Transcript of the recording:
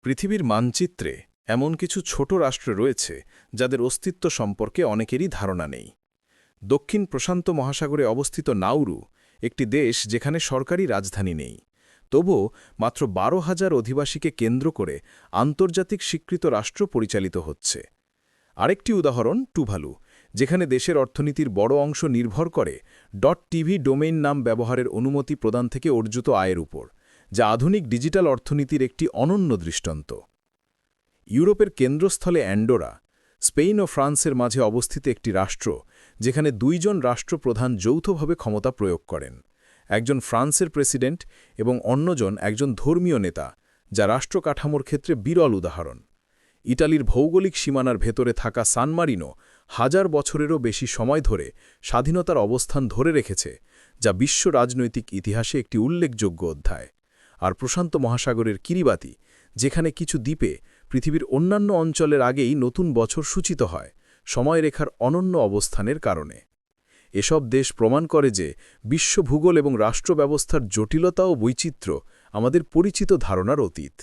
পৃথিবীর মানচিত্রে এমন কিছু ছোট রাষ্ট্র রয়েছে যাদের অস্তিত্ব সম্পর্কে অনেকেরই ধারণা নেই। দক্ষিণ প্রশান্ত মহাসাগরে অবস্থিত নাউরু একটি দেশ যেখানে সরকারি রাজধানী নেই, তবুও মাত্র ১২,০০০ অধিবাসীকে কেন্দ্র করে আন্তর্জাতিক স্বীকৃত রাষ্ট্র পরিচালিত হচ্ছে। আরেকটি উদাহরণ টুভালু, যেখানে দেশের অর্থনীতির বড় অংশ নির্ভর করে .tv ডোমেইন নাম ব্যবহারের অনুমতি প্রদান থেকে অর্জিত আয়ের উপর, যা আধুনিক ডিজিটাল অর্থনীতির একটি অনন্য দৃষ্টান্ত। ইউরোপের কেন্দ্রস্থলে অ্যান্ডোরা, স্পেন ও ফ্রান্সের মাঝে অবস্থিত একটি রাষ্ট্র, যেখানে দুইজন রাষ্ট্রপ্রধান যৌথভাবে ক্ষমতা প্রয়োগ করেন, একজন ফ্রান্সের প্রেসিডেন্ট এবং অন্যজন একজন ধর্মীয় নেতা, যা রাষ্ট্র কাঠামোর ক্ষেত্রে বিরল উদাহরণ। ইটালির ভৌগোলিক সীমানার ভেতরে থাকা সান মারিনো ১০০০ বছরেরও বেশি সময় ধরে স্বাধীনতার অবস্থান ধরে রেখেছে, যা বিশ্ব রাজনৈতিক ইতিহাসে একটি উল্লেখযোগ্য অধ্যায়। আর প্রশান্ত মহাসাগরের কিরিবাতি, যেখানে কিছু দ্বীপে পৃথিবীর অন্যান্য অঞ্চলের আগেই নতুন বছর সূচিত হয়, সময়রেখার অনন্য অবস্থানের কারণে। এসব দেশ প্রমাণ করে যে বিশ্ব ভূগোল এবং রাষ্ট্র ব্যবস্থার জটিলতা ও বৈচিত্র্য আমাদের পরিচিত ধারণার অতীত।